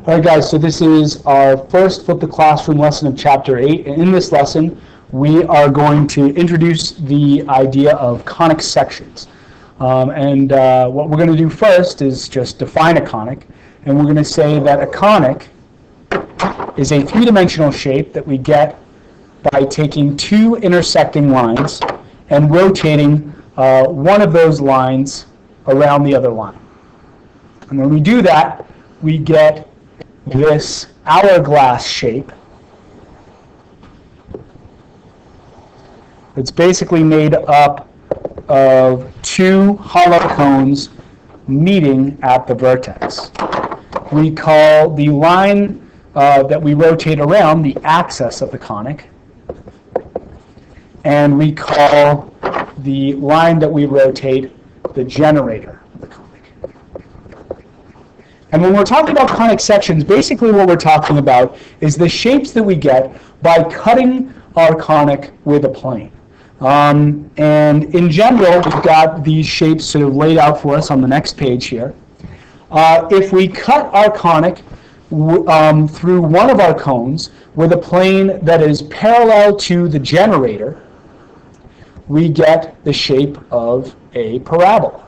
All right, guys, so this is our first Flip the Classroom lesson of Chapter 8. And in this lesson, we are going to introduce the idea of conic sections. What we're going to do first is just define a conic. And we're going to say that a conic is a three-dimensional shape that we get by taking two intersecting lines and rotating one of those lines around the other line. And when we do that, we get this hourglass shape. It's basically made up of two hollow cones meeting at the vertex. We call the line that we rotate around the axis of the conic, and we call the line that we rotate the generator of the conic. And when we're talking about conic sections, basically what we're talking about is the shapes that we get by cutting our conic with a plane. And in general, we've got these shapes sort of laid out for us on the next page here. If we cut our conic through one of our cones with a plane that is parallel to the generator, we get the shape of a parabola.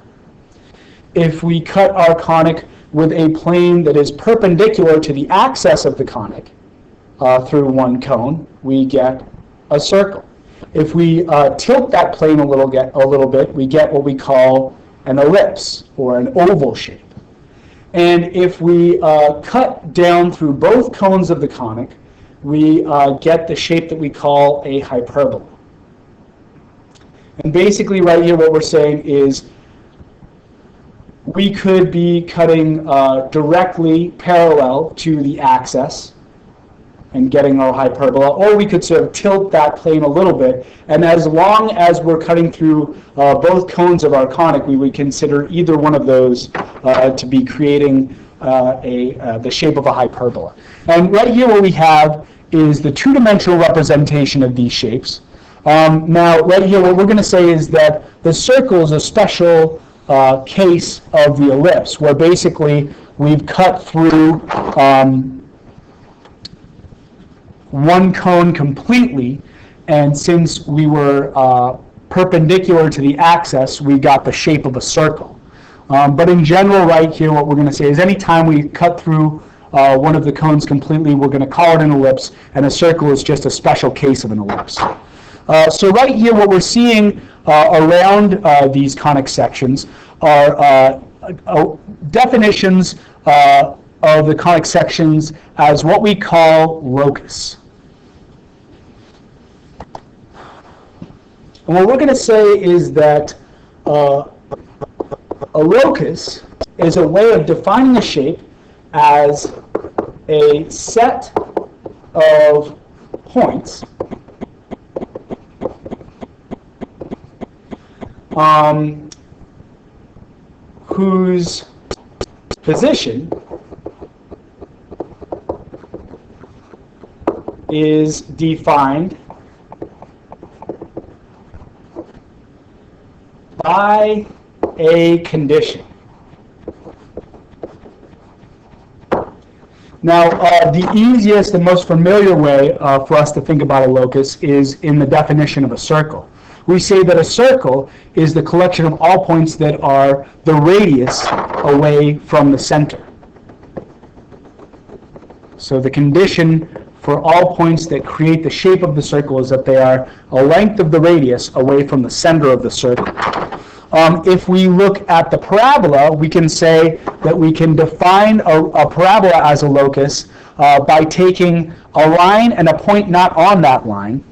If we cut our conic with a plane that is perpendicular to the axis of the conic through one cone, we get a circle. If we tilt that plane a little bit, we get what we call an ellipse or an oval shape. And if we cut down through both cones of the conic, we get the shape that we call a hyperbola. And basically right here what we're saying is we could be cutting directly parallel to the axis and getting our hyperbola, or we could sort of tilt that plane a little bit, and as long as we're cutting through both cones of our conic, we would consider either one of those to be creating the shape of a hyperbola. And right here what we have is the two-dimensional representation of these shapes. Now right here what we're going to say is that the circle is a special case of the ellipse, where basically we've cut through one cone completely, and since we were perpendicular to the axis, we got the shape of a circle. But in general, right here, what we're going to say is anytime we cut through one of the cones completely, we're going to call it an ellipse, and a circle is just a special case of an ellipse. So right here, what we're seeing around these conic sections are definitions of the conic sections as what we call locus. And what we're going to say is that a locus is a way of defining a shape as a set of points whose position is defined by a condition. Now, the easiest and most familiar way for us to think about a locus is in the definition of a circle. We say that a circle is the collection of all points that are the radius away from the center. So the condition for all points that create the shape of the circle is that they are a length of the radius away from the center of the circle. If we look at the parabola, we can say that we can define a parabola as a locus by taking a line and a point not on that line.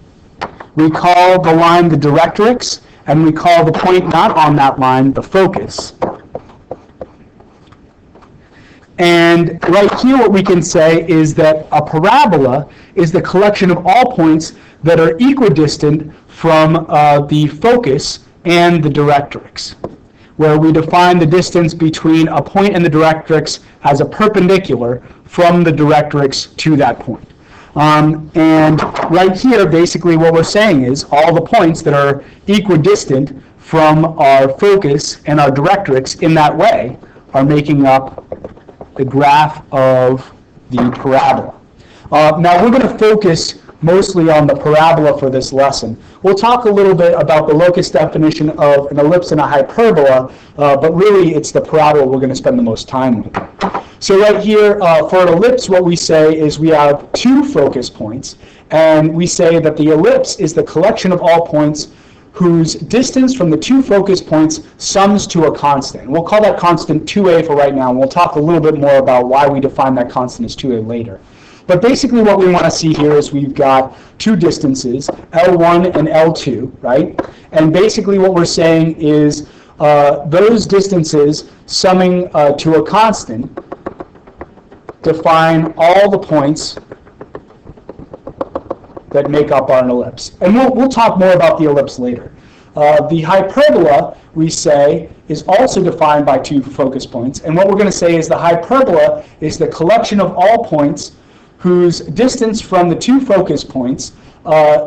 We call the line the directrix, and we call the point not on that line the focus. And right here what we can say is that a parabola is the collection of all points that are equidistant from the focus and the directrix, where we define the distance between a point and the directrix as a perpendicular from the directrix to that point. And right here, basically what we're saying is all the points that are equidistant from our focus and our directrix in that way are making up the graph of the parabola. Now we're going to focus mostly on the parabola for this lesson. We'll talk a little bit about the locus definition of an ellipse and a hyperbola, but really it's the parabola we're going to spend the most time with. So right here, for an ellipse, what we say is we have two focus points, and we say that the ellipse is the collection of all points whose distance from the two focus points sums to a constant. We'll call that constant 2a for right now, and we'll talk a little bit more about why we define that constant as 2a later. But basically what we want to see here is we've got two distances, L1 and L2, right? And basically what we're saying is those distances summing to a constant define all the points that make up our ellipse. And we'll talk more about the ellipse later. The hyperbola, we say, is also defined by two focus points. And what we're going to say is the hyperbola is the collection of all points whose distance from the two focus points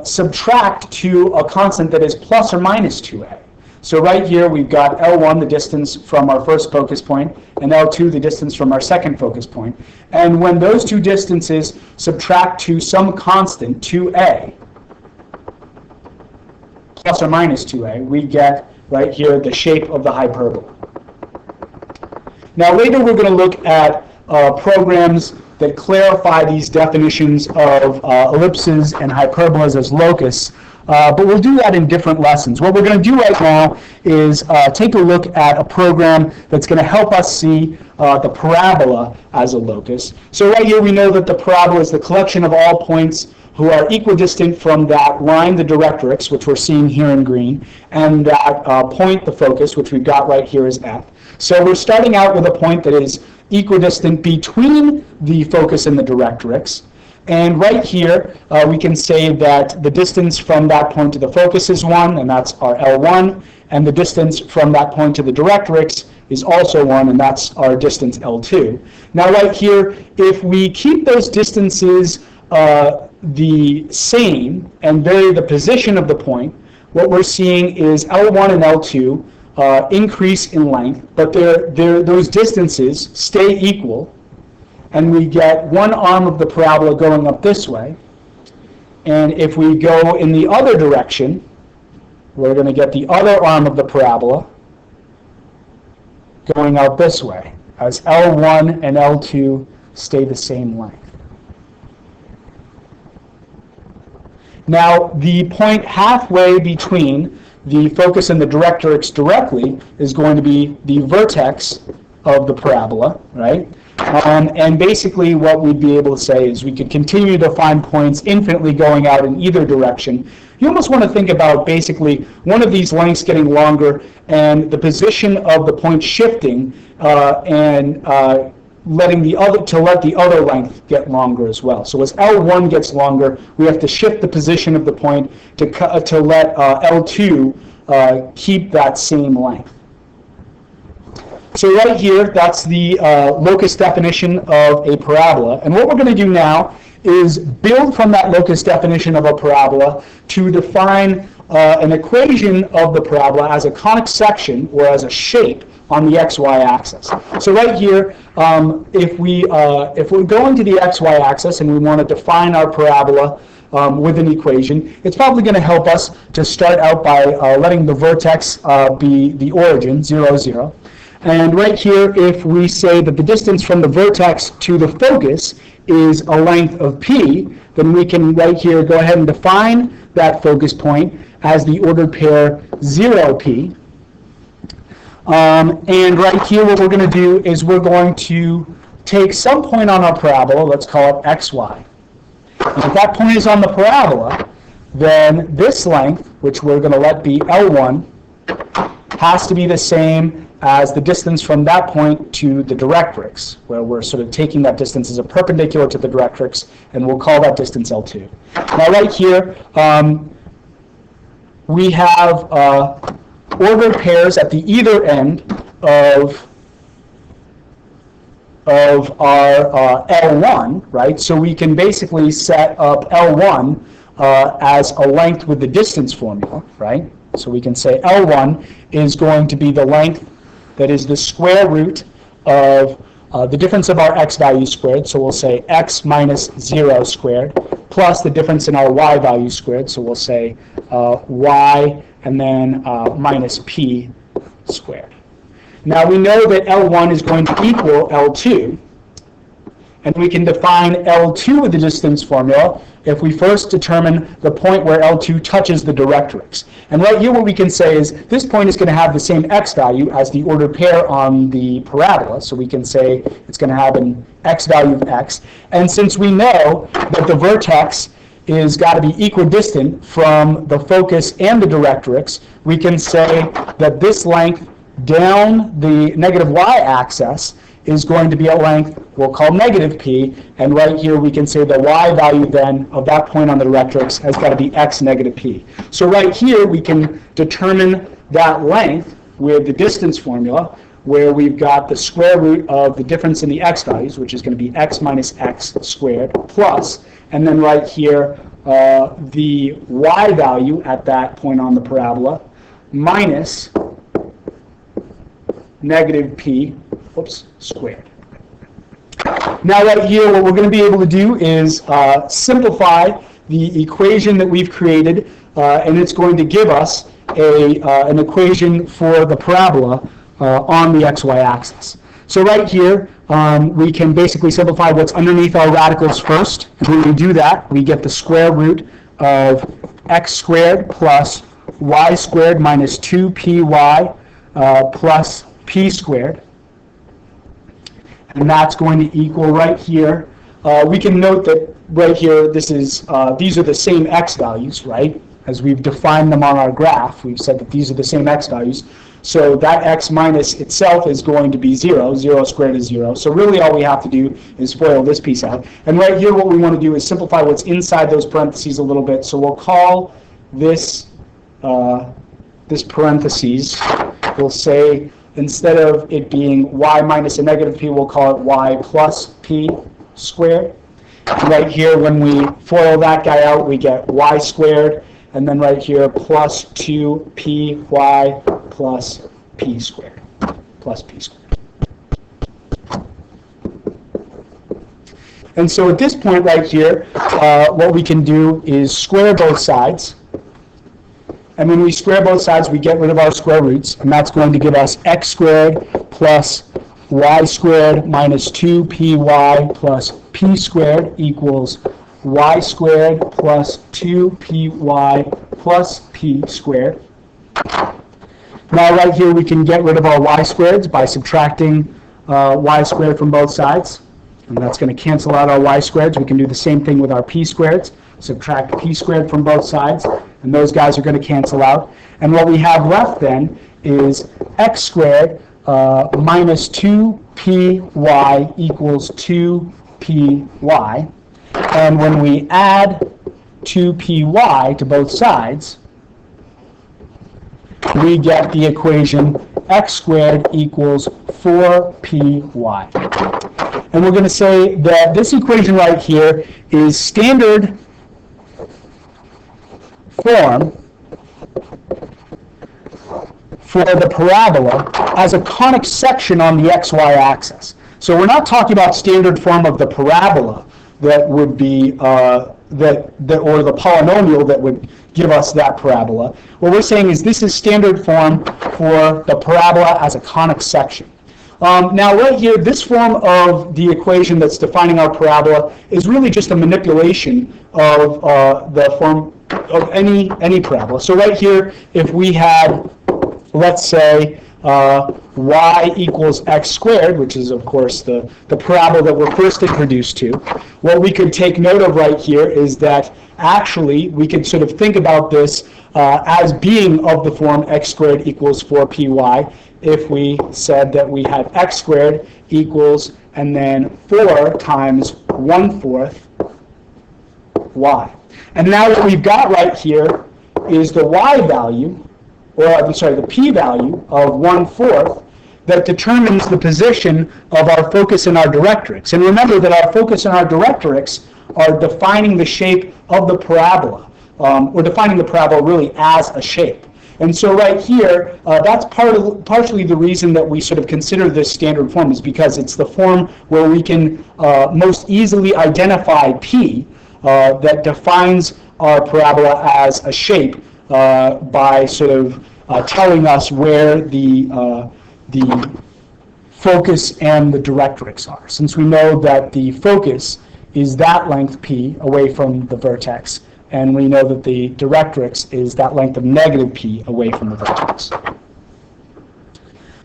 subtract to a constant that is plus or minus 2a. So right here we've got L1, the distance from our first focus point, and L2, the distance from our second focus point. And when those two distances subtract to some constant, 2a, plus or minus 2a, we get right here the shape of the hyperbola. Now later we're going to look at programs that clarify these definitions of ellipses and hyperbolas as locus, but we'll do that in different lessons. What we're going to do right now is take a look at a program that's going to help us see the parabola as a locus. So right here we know that the parabola is the collection of all points who are equidistant from that line, the directrix, which we're seeing here in green, and that point, the focus, which we've got right here is F. So we're starting out with a point that is equidistant between the focus and the directrix. And right here, we can say that the distance from that point to the focus is 1, and that's our L1, and the distance from that point to the directrix is also 1, and that's our distance L2. Now right here, if we keep those distances the same and vary the position of the point, what we're seeing is L1 and L2 increase in length, but those distances stay equal, and we get one arm of the parabola going up this way. And if we go in the other direction, we're going to get the other arm of the parabola going out this way, as L1 and L2 stay the same length. Now, the point halfway between the focus and the directrix directly is going to be the vertex of the parabola, right? And basically what we'd be able to say is we could continue to find points infinitely going out in either direction. You almost want to think about basically one of these lengths getting longer and the position of the point shifting and let the other length get longer as well. So as L1 gets longer, we have to shift the position of the point to let L2 keep that same length. So right here, that's the locus definition of a parabola. And what we're going to do now is build from that locus definition of a parabola to define an equation of the parabola as a conic section or as a shape on the xy axis. So right here, if we're going to the xy axis and we want to define our parabola with an equation, it's probably going to help us to start out by letting the vertex be the origin, 0, 0. And right here, if we say that the distance from the vertex to the focus is a length of p, then we can right here go ahead and define that focus point as the ordered pair 0p. And right here, what we're going to do is we're going to take some point on our parabola, let's call it xy. And if that point is on the parabola, then this length, which we're going to let be L1, has to be the same as the distance from that point to the directrix, where we're sort of taking that distance as a perpendicular to the directrix, and we'll call that distance L2. Now right here, we have ordered pairs at the either end of our L1, right? So we can basically set up L1 as a length with the distance formula, right? So we can say L1 is going to be the length that is the square root of the difference of our x value squared, so we'll say x minus 0 squared, plus the difference in our y value squared, so we'll say y and then minus p squared. Now we know that L1 is going to equal L2, and we can define L2 with the distance formula if we first determine the point where L2 touches the directrix. And right here what we can say is this point is going to have the same x value as the ordered pair on the parabola, so we can say it's going to have an x value of x. And since we know that the vertex is got to be equidistant from the focus and the directrix, we can say that this length down the negative y-axis is going to be a length we'll call negative p, and right here we can say the y value then of that point on the directrix has got to be x negative p. So right here we can determine that length with the distance formula, where we've got the square root of the difference in the x values, which is going to be x minus x squared, plus, and then right here the y value at that point on the parabola, minus negative p squared. Now right here what we're going to be able to do is simplify the equation that we've created, and it's going to give us an equation for the parabola on the xy axis. So right here we can basically simplify what's underneath our radicals first, and when we do that we get the square root of x squared plus y squared minus 2py plus p squared. And that's going to equal right here. We can note that right here, this is these are the same x values, right? As we've defined them on our graph, we've said that these are the same x values. So that x minus itself is going to be 0. 0 squared is 0. So really all we have to do is FOIL this piece out. And right here what we want to do is simplify what's inside those parentheses a little bit. So we'll call this this parentheses, we'll say, instead of it being y minus a negative p, we'll call it y plus p squared. And right here, when we FOIL that guy out, we get y squared, and then right here, plus 2py plus p squared, plus p squared. And so at this point right here, what we can do is square both sides. And when we square both sides, we get rid of our square roots, and that's going to give us x squared plus y squared minus 2py plus p squared equals y squared plus 2py plus p squared. Now right here we can get rid of our y squareds by subtracting y squared from both sides, and that's going to cancel out our y squareds. We can do the same thing with our p squareds. Subtract p squared from both sides, and those guys are going to cancel out. And what we have left then is x squared minus 2py equals 2py. And when we add 2py to both sides, we get the equation x squared equals 4py. And we're going to say that this equation right here is standard form for the parabola as a conic section on the xy axis. So we're not talking about standard form of the parabola that would be or the polynomial that would give us that parabola. What we're saying is this is standard form for the parabola as a conic section. Now right here, this form of the equation that's defining our parabola is really just a manipulation of the form of any parabola. So right here, if we had, let's say, y equals x squared, which is of course the parabola that we're first introduced to, what we could take note of right here is that actually we could sort of think about this as being of the form x squared equals 4py if we said that we had x squared equals and then 4 times 1/4 y. And now what we've got right here is the y value, or I'm sorry, the p value of 1/4 that determines the position of our focus and our directrix. And remember that our focus and our directrix are defining the shape of the parabola, or defining the parabola really as a shape. And so right here, that's partially the reason that we sort of consider this standard form, is because it's the form where we can most easily identify P that defines our parabola as a shape by sort of telling us where the focus and the directrix are. Since we know that the focus is that length P away from the vertex, and we know that the directrix is that length of negative P away from the vertex. All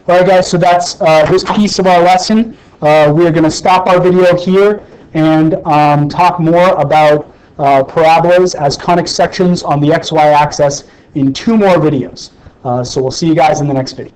right, guys, so that's this piece of our lesson. We're going to stop our video here and talk more about parabolas as conic sections on the XY axis in 2 more videos. So we'll see you guys in the next video.